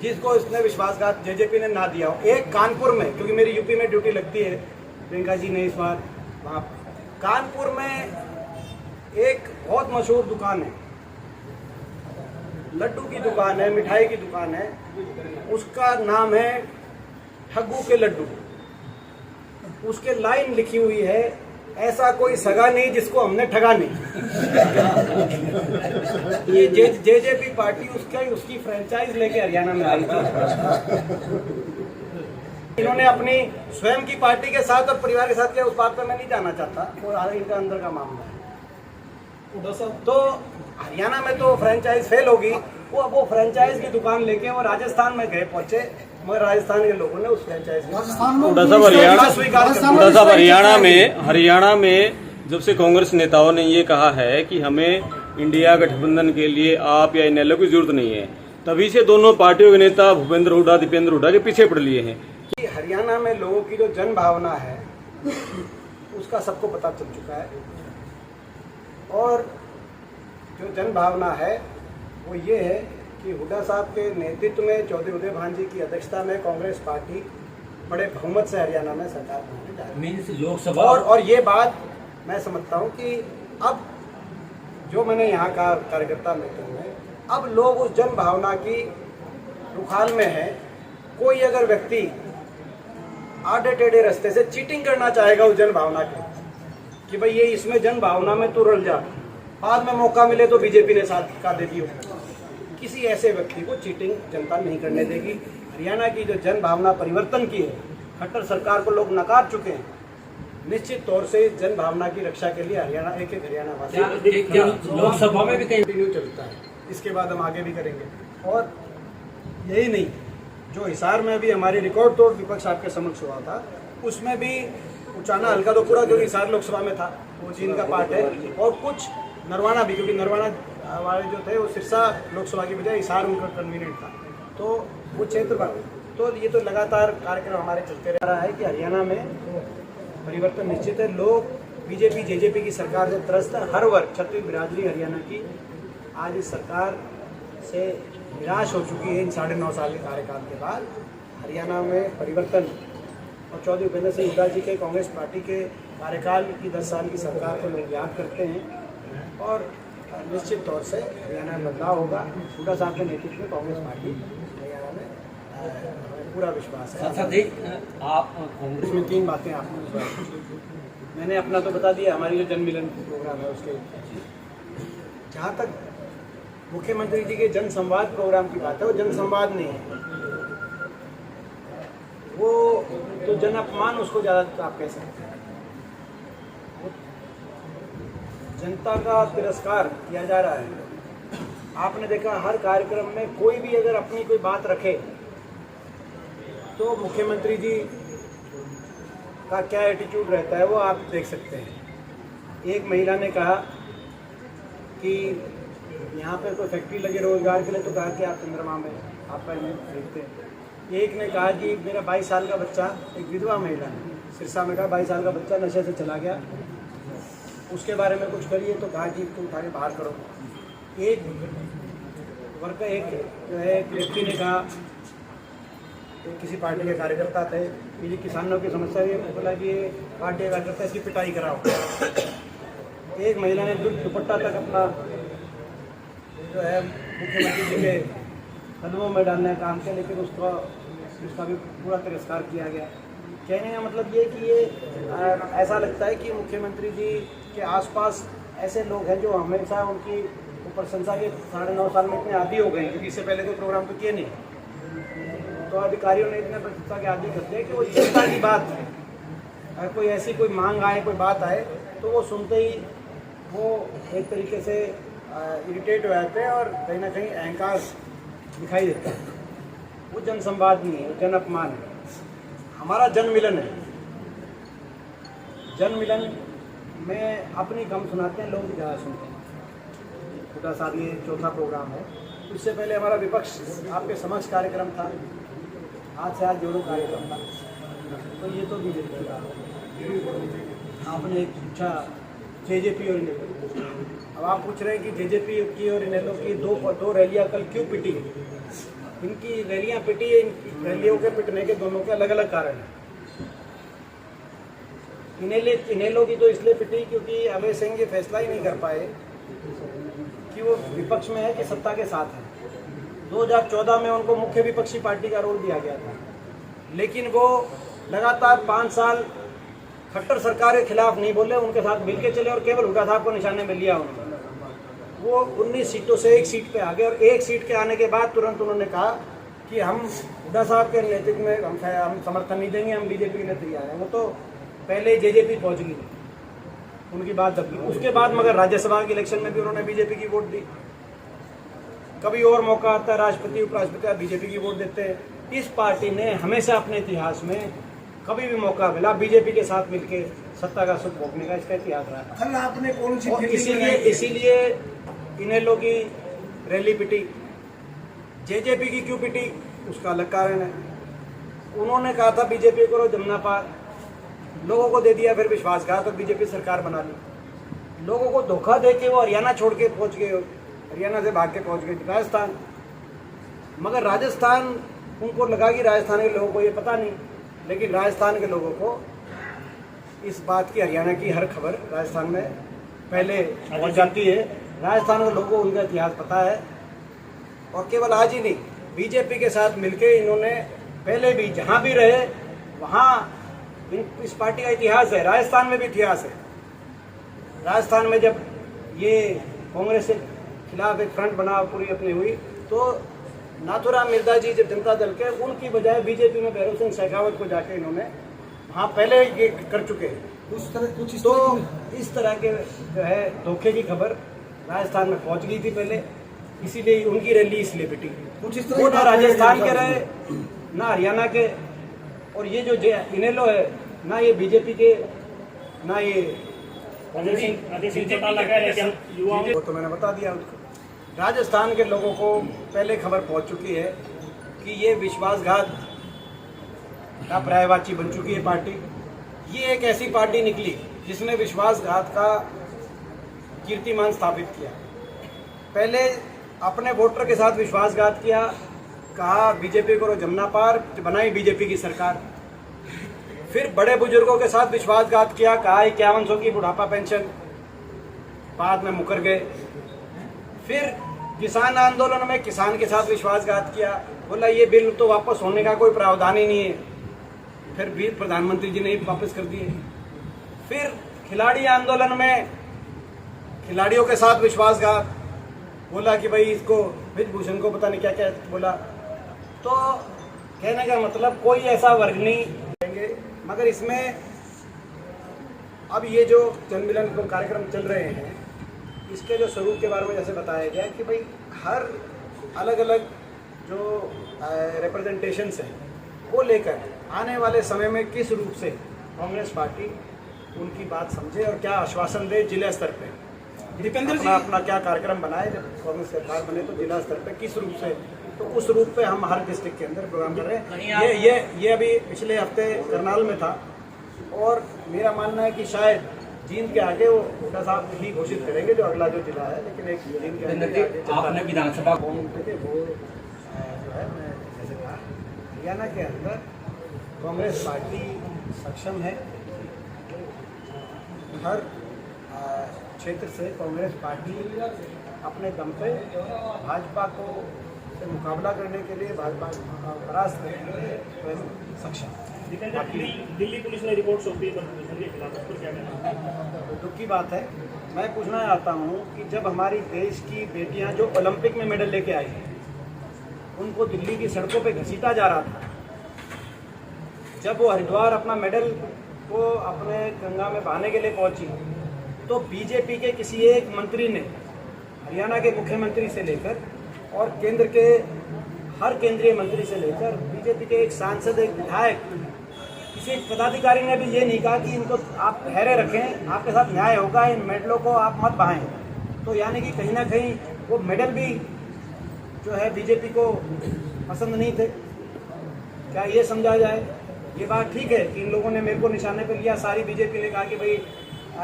जिसको इसने विश्वासघात जेजेपी ने ना दिया हो। एक कानपुर में, क्योंकि मेरी यूपी में ड्यूटी लगती है, प्रियंका जी ने इस बार वहाँ कानपुर में एक बहुत मशहूर दुकान है, लड्डू की दुकान है, मिठाई की दुकान है, उसका नाम है ठग्गू के लड्डू। उसके लाइन लिखी हुई है, ऐसा कोई सगा नहीं जिसको हमने ठगा नहीं। ये जेजेपी पार्टी उसकी फ्रेंचाइज लेके हरियाणा में आई थी। इन्होंने अपनी स्वयं की पार्टी के साथ और परिवार के साथ किया, उस बात पर मैं नहीं जाना चाहता, वो इनका अंदर का मामला है। तो हरियाणा में तो फ्रेंचाइज फेल होगी, वो फ्रेंचाइज की दुकान लेके वो राजस्थान में गए पहुंचे, मगर राजस्थान के लोगों ने उस फ्रेंचाइज हरियाणा में जब से कांग्रेस नेताओं ने ये कहा है कि हमें इंडिया गठबंधन के लिए आप या इनेलो की जरूरत नहीं है, तभी से दोनों पार्टियों के नेता भूपेंद्र हुड्डा दीपेंद्र हुड्डा के पीछे पड़ लिए हैं। कि हरियाणा में लोगों की जो जन भावना है उसका सबको पता चल चुका है, और जो जन भावना है वो ये है कि हुड्डा साहब के नेतृत्व में, चौधरी उदय भान जी की अध्यक्षता में कांग्रेस पार्टी बड़े बहुमत से हरियाणा में सरकार बनाने जा रही है। लोकसभा और ये बात मैं समझता हूँ कि अब जो मैंने यहाँ का कार्यकर्ता मीटिंग में, अब लोग उस जन भावना की रुखाल में है। कोई अगर व्यक्ति आड़े टेढ़े रास्ते से चीटिंग करना चाहेगा उस जन भावना के, कि भाई ये इसमें जन भावना में तू रल जा, बाद में मौका मिले तो बीजेपी ने साथ का दे दियो, किसी ऐसे व्यक्ति को चीटिंग जनता नहीं करने देगी। हरियाणा की जो जन भावना परिवर्तन की है, खट्टर सरकार को लोग नकार चुके हैं, निश्चित तौर से जन भावना की रक्षा के लिए हरियाणा एक हरियाणा वासी लोकसभा में भी कहीं कंटिन्यू चलता है। इसके बाद हम आगे भी करेंगे। और यही नहीं, जो हिसार में भी हमारी रिकॉर्ड तोड़ विपक्ष आपके समक्ष हुआ था, उसमें भी उचाना हल्का तो पूरा, क्योंकि हिसार लोकसभा में था, वो चीन का पार्ट है, और कुछ नरवाना भी, क्योंकि नरवाना वाले जो थे वो सिरसा लोकसभा की बजाय हिसार उनका कन्वीनियंट था, तो वो क्षेत्र पर। तो ये तो लगातार कार्यक्रम हमारे चलते रह रहा है कि हरियाणा में परिवर्तन निश्चित है। लोग बीजेपी जेजेपी की सरकार से त्रस्त है, हर वर्ग, क्षत्रिय बिरादरी हरियाणा की आज इस सरकार से निराश हो चुकी है। इन 9.5 साल के कार्यकाल के बाद हरियाणा में परिवर्तन, और चौधरी भूपेंद्र सिंह हुड्डा जी के कांग्रेस पार्टी के कार्यकाल की 10 साल की सरकार को लोग याद करते हैं, और निश्चित तौर से हरियाणा में बदलाव होगा। हुड्डा साहब के नेतृत्व में कांग्रेस पार्टी हरियाणा में पूरा विश्वास है। आप कांग्रेस इसमें 3 बातें आपने, मैंने अपना तो बता दिया, हमारी जो जन मिलन प्रोग्राम है उसके, जहाँ तक मुख्यमंत्री जी के जन संवाद प्रोग्राम की बात है, वो जन संवाद नहीं है, वो तो जन अपमान उसको ज़्यादा आप कह सकते हैं। जनता का तिरस्कार किया जा रहा है। आपने देखा हर कार्यक्रम में कोई भी अगर अपनी कोई बात रखे तो मुख्यमंत्री जी का क्या एटीट्यूड रहता है वो आप देख सकते हैं। एक महिला ने कहा कि यहाँ पे कोई फैक्ट्री लगे रोजगार के लिए, तो कहा कि आप चंद्रमा में आपका खरीदते हैं। एक ने कहा कि मेरा 22 साल का बच्चा, एक विधवा महिला ने सिरसा में कहा 22 साल का बच्चा नशे से चला गया, उसके बारे में कुछ करिए, तो कहा कि तुम उठा के बाहर करो। एक वर्कर, एक जो है एक व्यक्ति ने कहा, किसी पार्टी के कार्यकर्ता थे, मेरी किसानों की समस्या ये बोला कि ये पार्टी का कार्यकर्ता इसकी पिटाई कराओ। एक महिला ने दुपट्टा तक अपना जो है मुख्यमंत्री जी के कदमों में डालने का काम किया, लेकिन उसका भी पूरा तिरस्कार किया गया। कहने का मतलब ये कि ये ऐसा लगता है कि मुख्यमंत्री जी के आसपास ऐसे लोग हैं जो हमेशा उनकी प्रशंसा के 9.5 साल में इतने आदी हो गए, क्योंकि इससे पहले कोई प्रोग्राम तो किए नहीं। तो अधिकारियों ने इतने प्रशंसा के आदी करते हैं कि वो जनता की बात है, अगर कोई ऐसी कोई मांग आए, कोई बात आए, तो वो सुनते ही वो एक तरीके से इरिटेट हो जाते हैं और कहीं ना कहीं अहंकार दिखाई देता है। वो जन संवाद नहीं है, वो जन अपमान है। हमारा जन मिलन है। जन मिलन में अपनी कम सुनाते हैं, लोग भी ज़्यादा सुनते हैं। हुड्डा साहब ये 4था प्रोग्राम है। इससे पहले हमारा विपक्ष आपके समक्ष कार्यक्रम था, आज से आज जोड़ो कार्यक्रम था, तो ये तो बीजेपी का। आपने एक पूछा जेजेपी और इनेलो, अब आप पूछ रहे हैं कि जेजेपी की और इनेलो की दो रैलियां कल क्यों पिटी। इनकी रैलियां पिटी, इन रैलियों के पिटने के दोनों के अलग अलग कारण हैं। इनेलो की तो इसलिए पिटी क्योंकि अभय सिंह ये फैसला ही नहीं कर पाए कि वो विपक्ष में है कि सत्ता के साथ है। 2014 में उनको मुख्य विपक्षी पार्टी का रोल दिया गया था, लेकिन वो लगातार 5 साल खट्टर सरकार के खिलाफ नहीं बोले, उनके साथ मिलके चले और केवल हुड्डा साहब को निशाने में लिया उन्होंने। वो 19 सीटों से 1 सीट पे आ गए और 1 सीट के आने के बाद तुरंत उन्होंने कहा कि हम हुड्डा साहब के नेतृत्व में हम समर्थन नहीं देंगे, हम बीजेपी के लिए तैयार हैं। वो तो पहले जेजेपी पहुंच गई, उनकी बात दबी। उसके बाद मगर राज्यसभा के इलेक्शन में भी उन्होंने बीजेपी की वोट दी। कभी और मौका आता है राष्ट्रपति उपराष्ट्रपति बीजेपी की वोट देते हैं। इस पार्टी ने हमेशा अपने इतिहास में कभी भी मौका मिला बीजेपी के साथ मिलकर सत्ता का सुख भोगने का इसका इतिहास रहा। कल आपने कौन सी इसीलिए इनेलो की रैली पिटी। जेजेपी की क्यों पिटी उसका अलग कारण है। उन्होंने कहा था बीजेपी करो जमुना पार, लोगों को दे दिया फिर विश्वासघात और बीजेपी सरकार बना ली। लोगों को धोखा दे के वो हरियाणा छोड़ के पहुंच गए, हरियाणा से भाग के पहुंच गए राजस्थान। मगर राजस्थान उनको लगा कि राजस्थान के लोगों को ये पता नहीं, लेकिन राजस्थान के लोगों को इस बात की, हरियाणा की हर खबर राजस्थान में पहले पहुंच जाती है। राजस्थान के लोगों को उनका इतिहास पता है और केवल आज ही नहीं, बीजेपी के साथ मिलके इन्होंने पहले भी जहां भी रहे वहां इस पार्टी का इतिहास है। राजस्थान में भी इतिहास है। राजस्थान में जब ये कांग्रेस के खिलाफ एक फ्रंट बना पूरी अपनी हुई तो नाथुराम मिर्जा जी जब जनता दल के, उनकी बजाय बीजेपी में भैरव सिंह शेखावत को जाके इन्होंने वहाँ पहले ये कर चुके हैं। इस तरह के जो है धोखे की खबर राजस्थान में पहुँच गई थी पहले, इसीलिए उनकी रैली इसलिए पिटी। वो ना राजस्थान के रहे ना हरियाणा के, और ये जो इनेलो है ना ये बीजेपी के ना ये वो तो मैंने बता दिया उनको। राजस्थान के लोगों को पहले खबर पहुंच चुकी है कि ये विश्वासघात का पर्यायवाची बन चुकी है पार्टी। ये एक ऐसी पार्टी निकली जिसने विश्वासघात का कीर्तिमान स्थापित किया। पहले अपने वोटर के साथ विश्वासघात किया, कहा बीजेपी को जमुना पार, बनाई बीजेपी की सरकार। फिर बड़े बुजुर्गों के साथ विश्वासघात किया, कहा 5100 की बुढ़ापा पेंशन, बाद में मुकर गए। फिर किसान आंदोलन में किसान के साथ विश्वासघात किया, बोला ये बिल तो वापस होने का कोई प्रावधान ही नहीं है, फिर भी प्रधानमंत्री जी ने वापस कर दिए। फिर खिलाड़ी आंदोलन में खिलाड़ियों के साथ विश्वासघात, बोला कि भाई इसको ब्रिजभूषण को पता नहीं क्या क्या बोला। तो कहने का मतलब कोई ऐसा वर्ग नहीं देंगे। मगर इसमें अब ये जो जनमिलन कार्यक्रम चल रहे हैं, इसके जो स्वरूप के बारे में जैसे बताया गया कि भाई हर अलग अलग जो रिप्रेजेंटेशंस हैं वो लेकर आने वाले समय में किस रूप से कांग्रेस पार्टी उनकी बात समझे और क्या आश्वासन दे जिला स्तर पे, अपना क्या कार्यक्रम बनाए। जब कांग्रेस सरकार बने तो जिला स्तर पे किस रूप से, तो उस रूप पे हम हर डिस्ट्रिक्ट के अंदर प्रोग्राम कर रहे हैं। ये अभी पिछले हफ्ते करनाल में था और मेरा मानना है कि शायद जींद के आगे वो हुड्डा साहब ही घोषित करेंगे जो अगला जो जिला है, लेकिन एक जींद के आगे आपने विधानसभा वो जो है मैं जैसे कहा हरियाणा के अंदर कांग्रेस पार्टी सक्षम है। हर क्षेत्र से कांग्रेस पार्टी अपने दम पे भाजपा को से मुकाबला करने के लिए, भाजपा का परास्त करने के लिए सक्षम। दिल्ली पुलिस ने रिपोर्ट सौंपी प्रदूषण के खिलाफ, उस पर क्या कहना? दुख की बात है। मैं पूछना चाहता हूँ कि जब हमारी देश की बेटियां जो ओलंपिक में मेडल लेके आई हैं, उनको दिल्ली की सड़कों पे घसीटा जा रहा था, जब वो हरिद्वार अपना मेडल को अपने गंगा में बहाने के लिए पहुंची, तो बीजेपी के किसी एक मंत्री ने, हरियाणा के मुख्यमंत्री से लेकर और केंद्र के हर केंद्रीय मंत्री से लेकर बीजेपी के एक सांसद, एक विधायक, किसी एक पदाधिकारी ने भी ये नहीं कहा कि इनको आप ठहरे रखें, आपके साथ न्याय होगा, इन मेडलों को आप मत बहाएं। तो यानी कि कहीं ना कहीं वो मेडल भी जो है बीजेपी को पसंद नहीं थे। क्या ये समझा जाए? ये बात ठीक है कि इन लोगों ने मेरे को निशाने पर लिया, सारी बीजेपी ने कहा कि भाई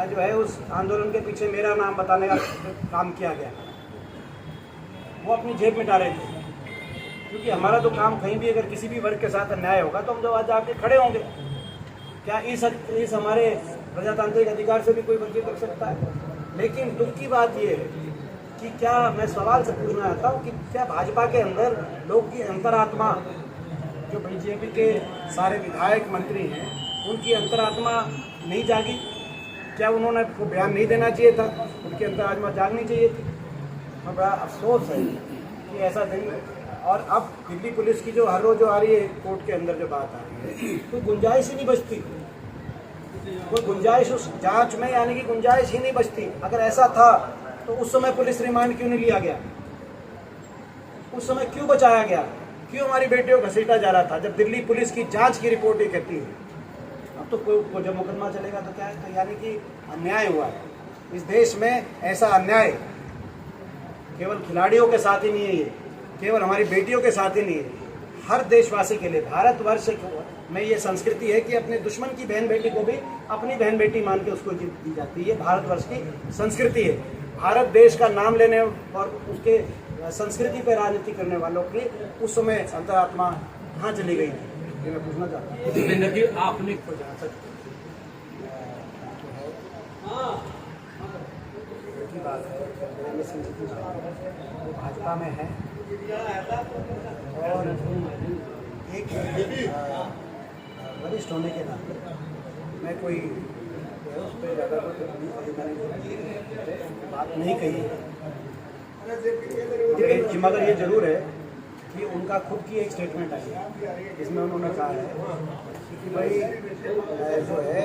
जो है उस आंदोलन के पीछे मेरा नाम बताने का काम किया गया, वो अपनी जेब में डाले थे। क्योंकि हमारा तो काम कहीं भी अगर किसी भी वर्ग के साथ अन्याय होगा तो हम जो आज आके खड़े होंगे। क्या इस हमारे प्रजातांत्रिक अधिकार से भी कोई वंचित कर सकता है? लेकिन दुख की बात ये है कि क्या मैं सवाल से पूछना चाहता हूँ कि क्या भाजपा के अंदर लोग की अंतरात्मा, जो बीजेपी के सारे विधायक मंत्री हैं, उनकी अंतरात्मा नहीं जागी? क्या उन्होंने को बयान नहीं देना चाहिए था? उनकी अंतरात्मा जागनी चाहिए थी। तो बड़ा अफसोस है कि ऐसा दिन। और अब दिल्ली पुलिस की जो हर रोज जो आ रही है कोर्ट के अंदर जो बात आ रही है, कोई गुंजाइश ही नहीं बचती, कोई गुंजाइश उस जांच में, यानी कि गुंजाइश ही नहीं बचती। अगर ऐसा था तो उस समय पुलिस रिमांड क्यों नहीं लिया गया? उस समय क्यों बचाया गया? क्यों हमारी बेटियों को घसीटा जा रहा था, जब दिल्ली पुलिस की जांच की रिपोर्ट ही कहती है? अब तो कोई जब मुकदमा चलेगा तो क्या है? तो यानी कि अन्याय हुआ है इस देश में। ऐसा अन्याय केवल खिलाड़ियों के साथ ही नहीं है, ये केवल हमारी बेटियों के साथ ही नहीं है, हर देशवासी के लिए। भारतवर्ष में ये संस्कृति है कि अपने दुश्मन की बहन बेटी को भी अपनी बहन बेटी मान के उसको इज्जत दी जाती है। भारतवर्ष की संस्कृति है। भारत देश का नाम लेने और उसके संस्कृति पर राजनीति करने वालों की उस समय अंतरात्मा कहाँ चली गई थी, ये मैं पूछना चाहता हूँ। भूपेंद्र जी, आपने की बात है, वीरेंद्र सिंह जी की बात है, वो भाजपा में है और एक वरिष्ठ होने के नाते मैं कोई उस पर ज़्यादा बात नहीं कही है। मगर ये जरूर है कि उनका खुद की एक स्टेटमेंट आई है जिसमें उन्होंने कहा है कि भाई जो है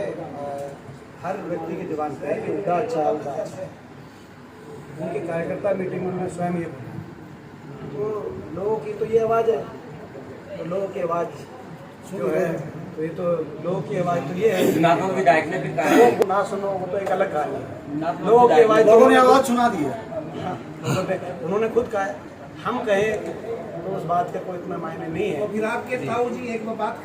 हर व्यक्ति की जुबान पे है कि उनका अच्छा है, उनका अच्छा है। उनके कार्यकर्ता मीटिंग में उन्होंने स्वयं ये बोला। तो लोगों की तो ये आवाज़ है, तो लोगों की आवाज़ जो है, तो ये तो लोगों की आवाज़ तो ये है। नागौर विधायक ने भी कहा है, ना सुनो वो तो एक अलग कहानी है। लोगों की आवाज़, लोगों ने आवाज़ सुना दी है। हाँ, उन्होंने खुद कहा है। हम कहें तो उस बात का कोई इतना मायने नहीं है। फिर आपके ताऊ जी एक बात